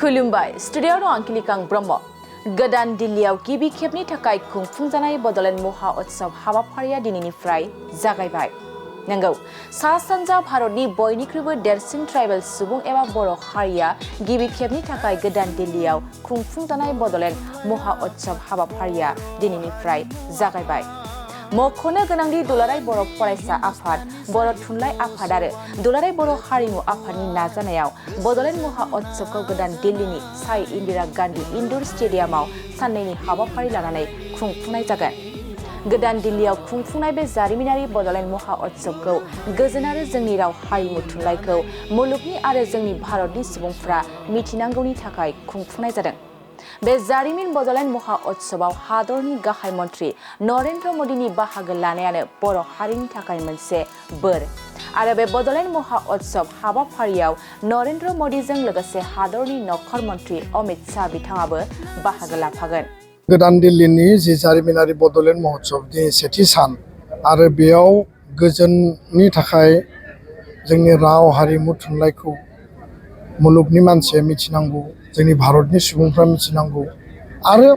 खुलुमबाय स्टुडिअ दं आंखिलिकां ब्रह्म गोदान दिल्लीयाव गिबि खेबनि थाखाय खुंफुंजानाय बड'लेण्ड महा उत्सव हाबाफारिया दिनैनिफ्राय जागायबाय। नंगौ सा सानजा भारतनि बयनिख्रुइबो देरसिन ट्राइबेल सुबुं एबा बर' हारिया गिबि खेबनि थाखाय गोदान दिल्लीयाव खुंफुंजानाय बड'लेण्ड महा उत्सव हाबाफारिया दिनैनिफ्राय जागायबाय। मख'नो गोनांदि दुलाराय बर' फरायसा आफाद, बर' थुनलाइ आफाद आरो दुलाराय बर' हारिमु आफादनि नाजानायाव बड'लेण्ड महा उत्सवखौ गोदान दिल्लीनि साई इन्दिरा गान्धी इनडोर स्टेडियामाव साननैनि हाबाफारि लानानै खुंफुंनाय जागोन। गोदान दिल्लीयाव खुंफुंनाय बे जारिमिनारि बड'लेण्ड महा उत्सवखौ गोजोन आरो जोंनि राव हारिमु थुनलाइखौ मुलुगनि आरो जोंनि भारतनि सुबुंफ्रा मिथिनांगौनि थाखाय खुंफुंनाय जादों। बे जारिमिन बड'लेण्ड महा उत्सवआव हादरनि गाहाय मन्त्रि नरेन्द्र मदिनि बाहागो लानायानो बर' हारिनि थाखाय मोनसे बोर आरो बे बड'लेण्ड महा उत्सव हाबाफारियाव नरेन्द्र मदिजों लोगोसे हादरनि नखर मन्त्रि अमित शाह बिथाङाबो बाहागो लाफागोन। गोदान दिल्लीनि जि जारिमिनारि बड'लेण्ड महोत्सव दिनै सेथि सान आरो बेयाव गोजोननि थाखाय जोंनि राव हारिमु थुनलाइखौ मुलुगनि मानसिया मिथिनांगौ, जोंनि भारतनि सुबुंफ्रा मिथिनांगौ आरो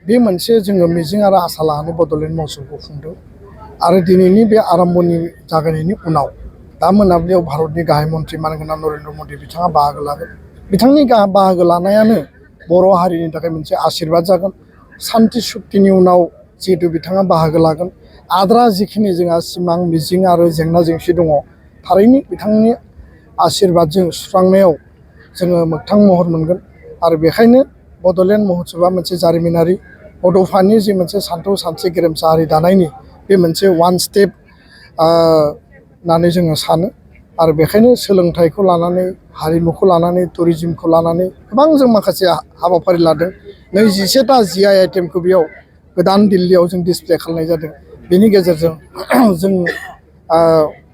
बे मोनसे जोङो मिजिं आरो आसा लानानै बड'लेण्ड महोत्सवखौ खुंदों। आरो दिनैनि बे आरम्भनि जागायनायनि उनाव दा मोनाबिलियाव भारतनि गाहाय मन्त्रि मानगोनां नरेन्द्र मदि बिथाङा बाहागो लागोन। बिथांनि बाहागो लानायानो बर' हारिनि थाखाय मोनसे आशीर्बाद जागोन। सान्ति सुक्तिनि उनाव जिहेतु बिथाङा बाहागो लागोन, आद्रा जिखिनि जोंहा सिमां मिजिं आरो जेंना जेंसि दङ, थारैनो बिथांनि आशीर्बादजों सुस्रांनायाव जोङो मोगथां महर मोनगोन। आरो बेखायनो बड'लेण्ड महोत्सवआ मोनसे जारिमिनारि बड'फानि जि मोनसे सानथौ सानस्रि गेरेमसा हारि दानायनि बे मोनसे वान स्टेप होननानै जोङो सानो। आरो बेखायनो सोलोंथाइखौ लानानै, हारिमुखौ लानानै, टुरिजिमखौ लानानै गोबां जों माखासे हाबाफारि लादों। 27टा GI आइटेमखौ बेयाव गोदान दिल्लीयाव जों डिसप्ले खालामनाय जादों। बेनि गेजेरजों जों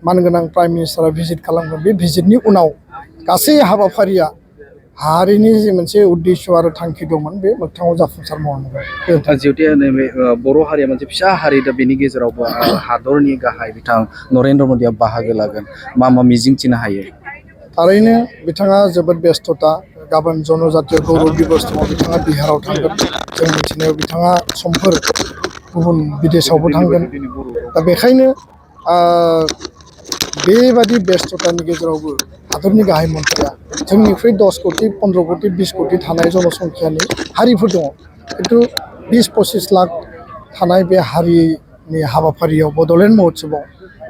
मानगोनां प्राइम मिनिस्टारा भिजिट खालामगोन। बे भिजिटनि उनाव गासै हाबाफारिया हारिनि जि मोनसे उद्देश्य आरो थांखि दंमोन बे मोगथाङाव जाफुंसार महर जिहेतु नैबे बर' हारिया मोनसे फिसा हारि, दा बेनि गेजेरावबो हादरनि गाहाय बिथां नरेन्द्र मदिया बाहागो लागोन, मा मिजिंथिनो हायो? थारैनो बिथाङा जोबोद बेस्थ'ता। गाबोन जनजातीय गौरब दिबस दङ, बिथाङा बिहाराव थांगोन। जों मिथिनायाव बिथाङा समफोर गुबुन बिदेशावबो थांगोन। दा बेखायनो बेबादि बेस्थ'तानि गेजेरावबो हादरनि गाहाय मन्थ्रिया जोंनिख्रुइ 10 कोटि, 15 कोटि, 20 कोटि थानाय जनसंख्यानि हारिफोर दङ, खिन्थु 20-25 लाख थानाय बे हारिनि हाबाफारियाव बड'लेण्ड महोत्सवआव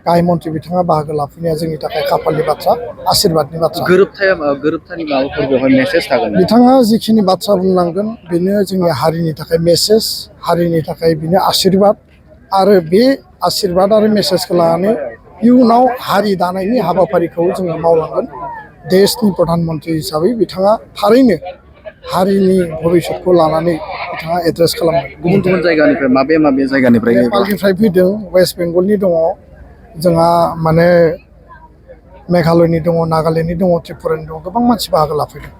गाहाय मन्थ्रि बिथाङा बाहागो लाफैनाया जोंनि थाखाय खाफालनि बाथ्रा, आशीर्बादनि बाथ्रा। गोरोबथानि माबाफोर बेवहाय मेसेज थागोन? बिथाङा जिखिनि बाथ्रा बुंनांगोन बेनो जोंनि हारिनि थाखाय मेसेज, हारिनि थाखाय बेनो आशीर्बाद। आरो बे आशीर्बाद आरो मेसेजखौ लानानै इयुनाव हारि दानायनि हाबाफारिखौ जोङो मावलांगोन। देशनि प्रधान मन्त्रि हिसाबै बिथाङा थारैनो हारिनि भबिसतखौ लानानै बिथाङा एड्रेस खालामगोन। गुबुन गुबुन जायगानिफ्राय माबे जायगानिफ्राय? नेपालनिफ्राय फैदों, वेस्ट बेंगलनि दङ, जोंहा मेघालयनि दङ, नागालेण्डनि दङ, त्रिपुरानि दङ, गोबां मानसि बाहागो लाफैदों।